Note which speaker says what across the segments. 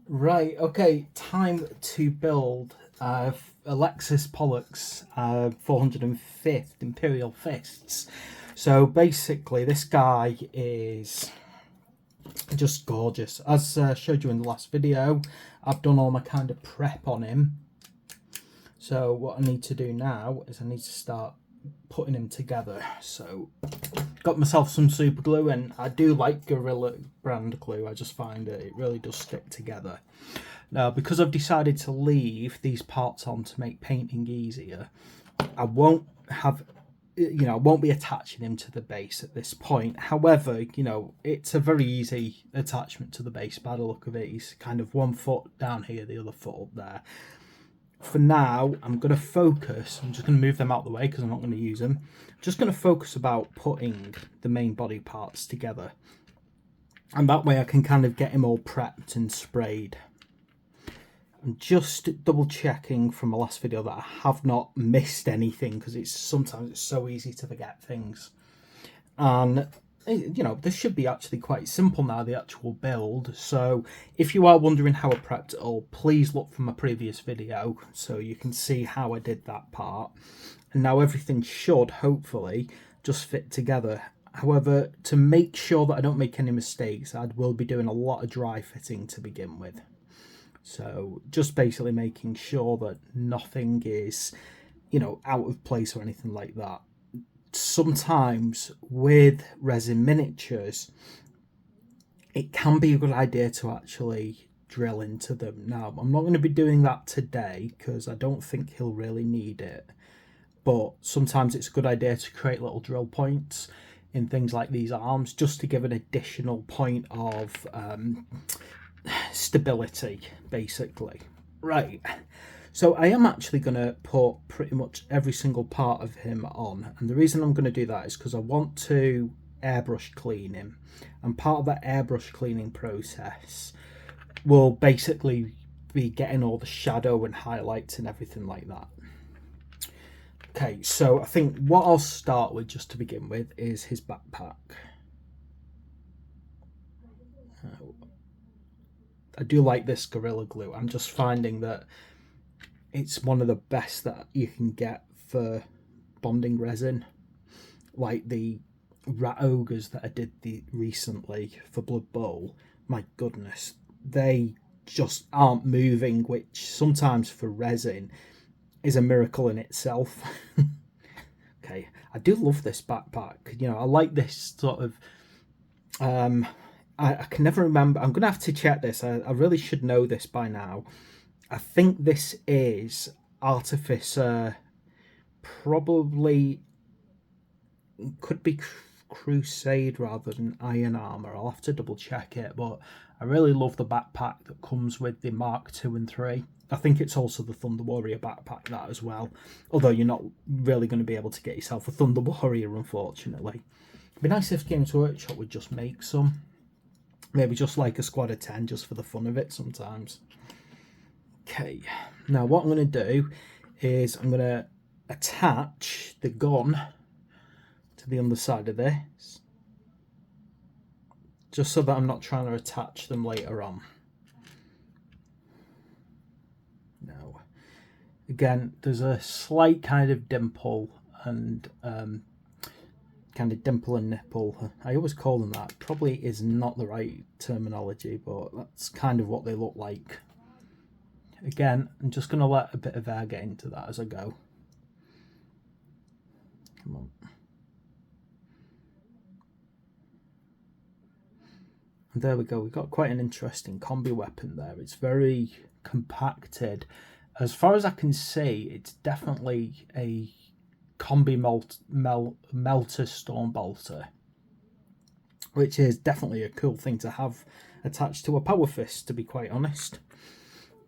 Speaker 1: Right, okay, time to build Alexis Polux 405th Imperial Fists. So basically, this guy is just gorgeous. As I showed you in the last video, I've done all my kind of prep on him. So what I need to do now is I need to start putting him together. So got myself some super glue, and I do like Gorilla brand glue. I just find that it really does stick together. Now, because I've decided to leave these parts on to make painting easier, I won't I won't be attaching him to the base at this point. However, it's a very easy attachment to the base by the look of it. He's kind of 1 foot down here, the other foot up there. For now, I'm going to focus. I'm just going to move them out of the way because I'm not going to use them. I'm just going to focus about putting the main body parts together. And that way I can kind of get him all prepped and sprayed. I'm just double checking from my last video that I have not missed anything, because sometimes it's so easy to forget things. And this should be actually quite simple now, the actual build. So if you are wondering how I prepped it all, please look from my previous video so you can see how I did that part. And now everything should hopefully just fit together. However, to make sure that I don't make any mistakes, I will be doing a lot of dry fitting to begin with. So just basically making sure that nothing is, out of place or anything like that. Sometimes with resin miniatures, it can be a good idea to actually drill into them. Now, I'm not going to be doing that today because I don't think he'll really need it. But sometimes it's a good idea to create little drill points in things like these arms, just to give an additional point of stability, basically. Right, so I am actually going to put pretty much every single part of him on, and the reason I'm going to do that is because I want to airbrush clean him, and part of that airbrush cleaning process will basically be getting all the shadow and highlights and everything like that. Okay, so I think what I'll start with, just to begin with, is his backpack. I do like this Gorilla Glue. I'm just finding that it's one of the best that you can get for bonding resin. Like the Rat Ogres that I did recently for Blood Bowl, my goodness, they just aren't moving, which sometimes for resin is a miracle in itself. Okay, I do love this backpack. I like this sort of I can never remember. I'm gonna have to check this. I really should know this by now. I think this is Artificer, probably could be Crusade rather than Iron Armor. I'll have to double check it, but I really love the backpack that comes with the Mark 2 and 3. I think it's also the Thunder Warrior backpack, that as well. Although you're not really going to be able to get yourself a Thunder Warrior, unfortunately. It'd be nice if Games Workshop would just make some. Maybe just like a squad of 10, just for the fun of it sometimes. Okay, now what I'm going to do is I'm going to attach the gun to the underside of this, just so that I'm not trying to attach them later on. Now, again, there's a slight kind of dimple and kind of dimple and nipple. I always call them that. Probably is not the right terminology, but that's kind of what they look like. Again, I'm just going to let a bit of air get into that as I go. Come on. And there we go. We've got quite an interesting combi weapon there. It's very compacted. As far as I can see, it's definitely a combi melter storm bolter, which is definitely a cool thing to have attached to a power fist, to be quite honest.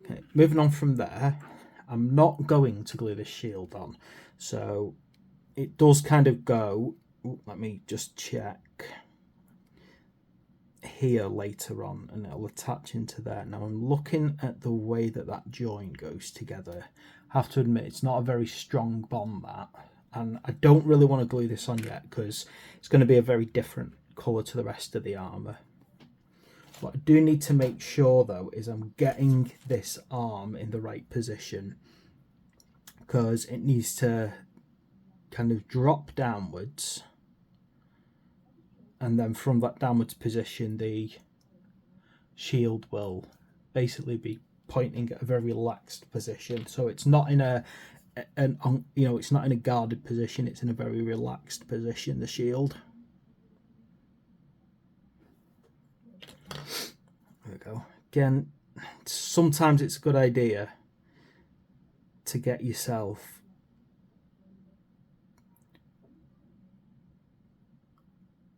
Speaker 1: Okay, moving on from there, I'm not going to glue this shield on, so it does kind of go, let me just check here later on, and it'll attach into there. Now I'm looking at the way that that joint goes together. I have to admit, it's not a very strong bond, that, and I don't really want to glue this on yet because it's going to be a very different colour to the rest of the armour. What I do need to make sure though is I'm getting this arm in the right position, because it needs to kind of drop downwards, and then from that downwards position the shield will basically be pointing at a very relaxed position. So it's not in it's not in a guarded position, it's in a very relaxed position, the shield. There we go. Again, sometimes it's a good idea to get yourself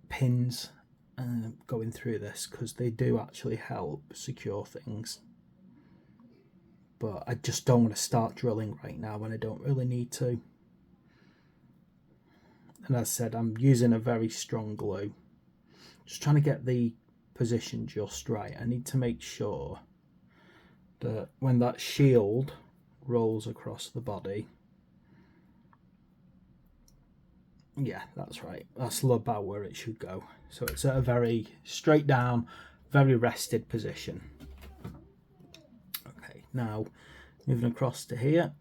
Speaker 1: pins going through this, because they do actually help secure things. But I just don't want to start drilling right now when I don't really need to. And as I said, I'm using a very strong glue. Just trying to get the position just right. I need to make sure that when that shield rolls across the body, yeah, that's right, that's about where it should go. So it's at a very straight down, very rested position. Okay, now moving across to here.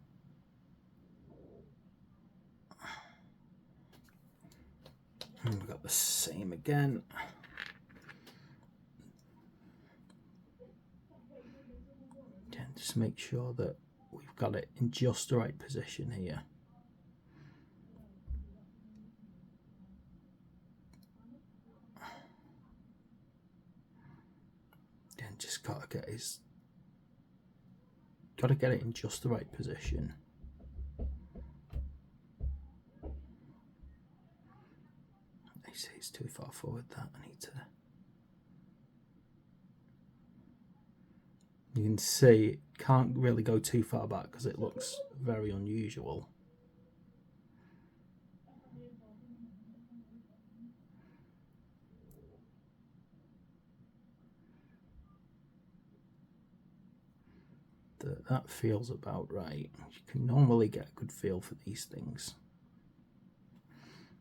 Speaker 1: And we've got the same again. Again, just make sure that we've got it in just the right position here. Again, just gotta get it in just the right position. I see it's too far forward, that I need to. You can see it can't really go too far back because it looks very unusual. That feels about right. You can normally get a good feel for these things.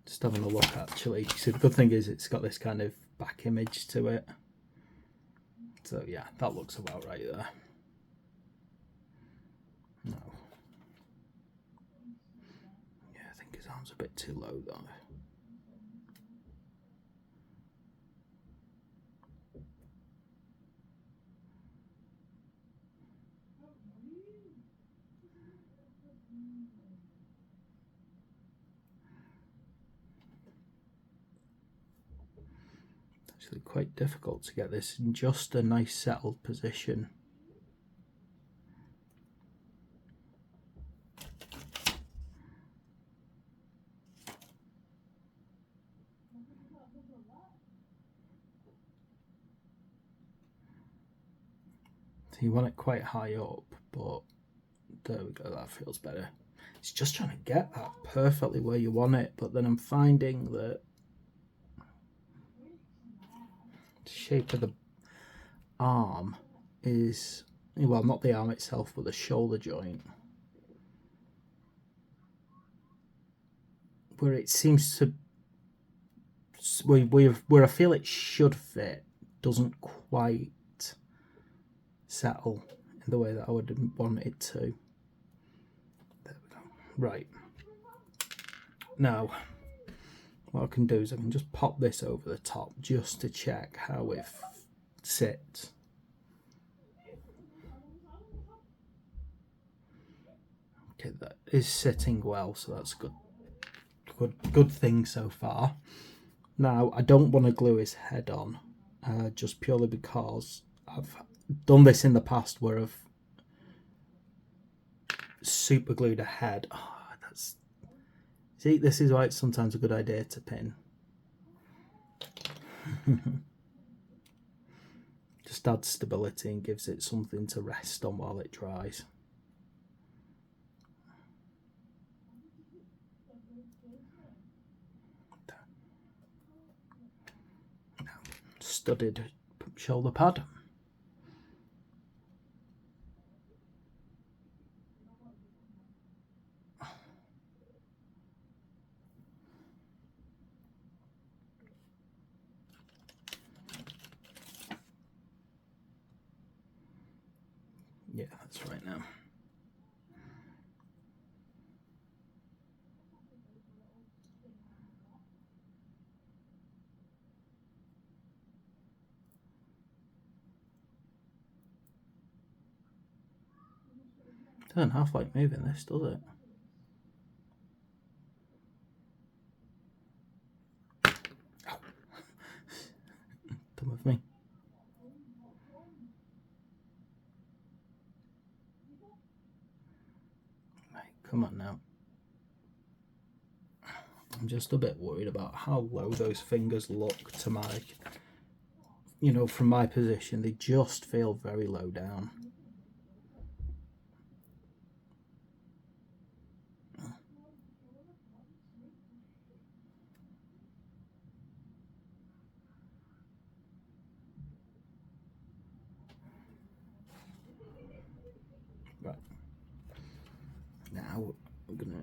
Speaker 1: Just having a look actually. So the good thing is it's got this kind of back image to it. So yeah, that looks about right there. No. Yeah, I think his arm's a bit too low though. Actually quite difficult to get this in just a nice settled position. So you want it quite high up, but there we go, that feels better. It's just trying to get that perfectly where you want it, but then I'm finding that the shape of the arm is, well, not the arm itself, but the shoulder joint, where it seems to, where I feel it should fit, doesn't quite settle in the way that I would want it to. There we go. Right. Now, what I can do is I can just pop this over the top just to check how it sits. Okay, that is sitting well, so that's good thing so far. Now, I don't want to glue his head on, just purely because I've done this in the past where I've super glued a head. Oh, see, this is why it's sometimes a good idea to pin. Just adds stability and gives it something to rest on while it dries. Now, studded shoulder pad. Yeah, that's right now. Doesn't half like moving this, does it? Oh. Come with me. Right, come on now. I'm just a bit worried about how low those fingers look to my, from my position. They just feel very low down. Right. Now I'm gonna.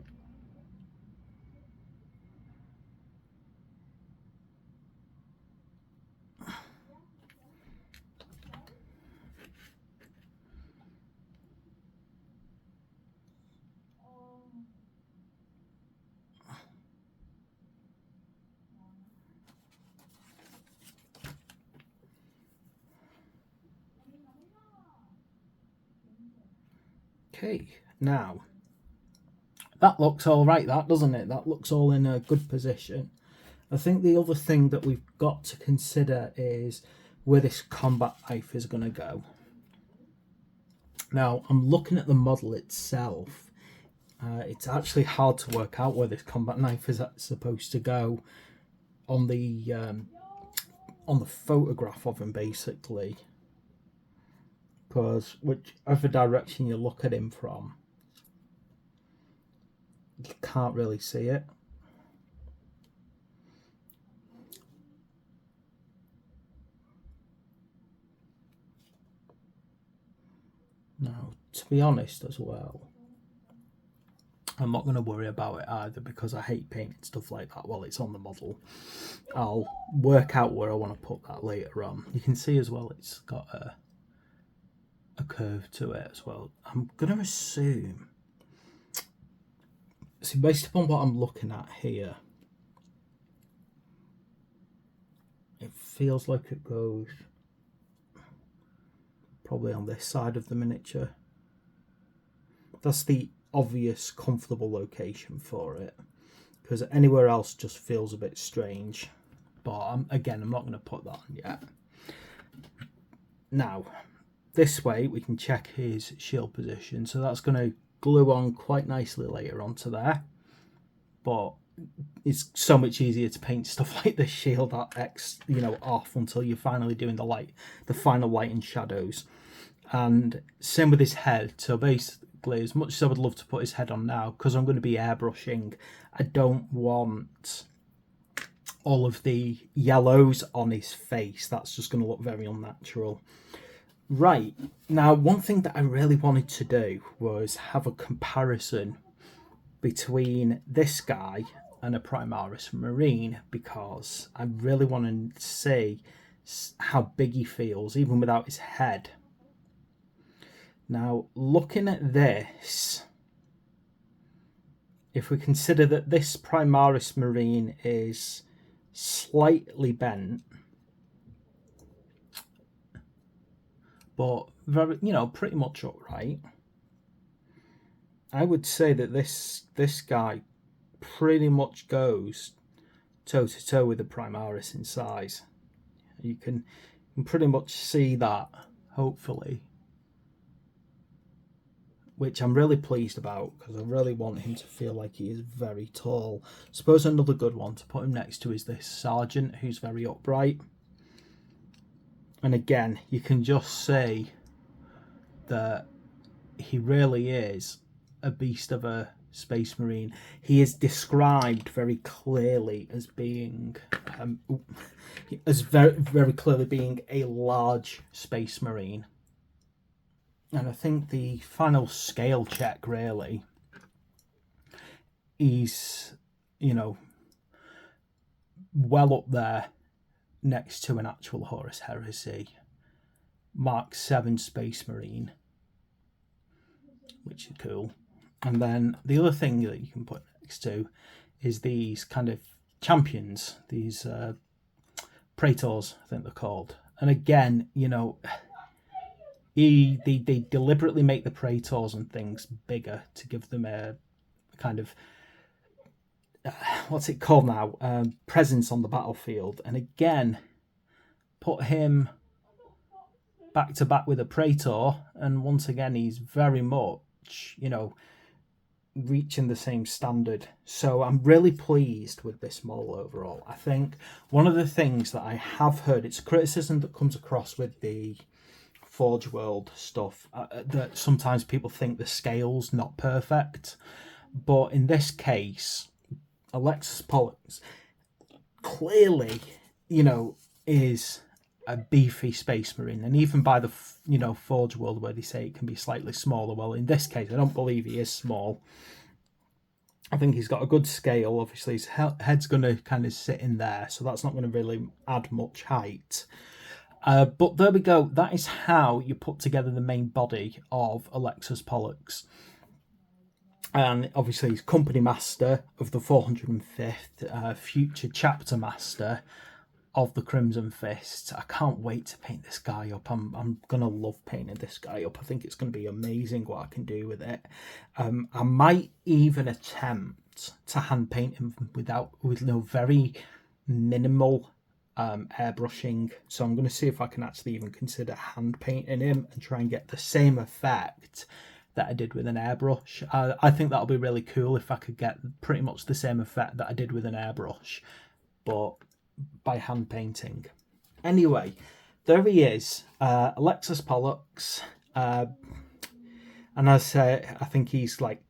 Speaker 1: Okay, now that looks all right, that doesn't it? That looks all in a good position. I think the other thing that we've got to consider is where this combat knife is going to go. Now, I'm looking at the model itself. It's actually hard to work out where this combat knife is supposed to go on the photograph of him, basically, because whichever direction you look at him from, you can't really see it. Now, to be honest as well, I'm not going to worry about it either, because I hate painting stuff like that while it's on the model. I'll work out where I want to put that later on. You can see as well it's got a curve to it as well. I'm going to assume, see, based upon what I'm looking at here, it feels like it goes probably on this side of the miniature. That's the obvious comfortable location for it, because anywhere else just feels a bit strange. But I'm not going to put that on yet. Now, this way we can check his shield position. So that's going to glue on quite nicely later onto there. But it's so much easier to paint stuff like the shield off until you're finally doing the final light and shadows. And same with his head. So basically, as much as I would love to put his head on now, because I'm going to be airbrushing, I don't want all of the yellows on his face. That's just going to look very unnatural. Right, now one thing that I really wanted to do was have a comparison between this guy and a Primaris Marine, because I really want to see how big he feels even without his head. Now, looking at this, if we consider that this Primaris Marine is slightly bent, but very, pretty much upright, I would say that this guy pretty much goes toe to toe with the Primaris in size. You can pretty much see that, hopefully, which I'm really pleased about, because I really want him to feel like he is very tall. I suppose another good one to put him next to is this Sergeant, who's very upright. And again, you can just see that he really is a beast of a Space Marine. He is described very clearly as being, very clearly being a large Space Marine. And I think the final scale check, really, he's, well up there next to an actual Horus Heresy Mark 7 Space Marine. which is cool. And then the other thing that you can put next to is these kind of champions, these praetors, I think they're called. And again, you know, they deliberately make the praetors and things bigger to give them a kind of what's it called now, presence on the battlefield. And again, put him back to back with a praetor, and once again he's very much, you know, reaching the same standard. So I'm really pleased with this model overall. I think one of the things that I have heard, it's a criticism that comes across with the Forge World stuff, that sometimes people think the scale's not perfect, but in this case Alexis Polux clearly, you know, is a beefy space marine, and even by the, you know, Forge World where they say it can be slightly smaller, well, in this case I don't believe he is small. I think he's got a good scale. Obviously his head's going to kind of sit in there, so that's not going to really add much height. But there we go. That is how you put together the main body of Alexis Polux. And obviously he's company master of the 405th, future chapter master of the Crimson Fist. I can't wait to paint this guy up. I'm gonna love painting this guy up. I think it's gonna be amazing what I can do with it. I might even attempt to hand paint him with no very minimal airbrushing. So I'm gonna see if I can actually even consider hand painting him and try and get the same effect that I did with an airbrush. I think that'll be really cool if I could get pretty much the same effect that I did with an airbrush, but by hand painting. Anyway, there he is, Alexis Polux, and as I say, I think he's like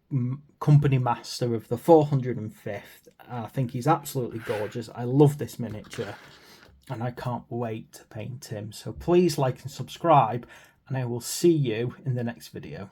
Speaker 1: company master of the 405th. I think he's absolutely gorgeous. I love this miniature, and I can't wait to paint him. So please like and subscribe, and I will see you in the next video.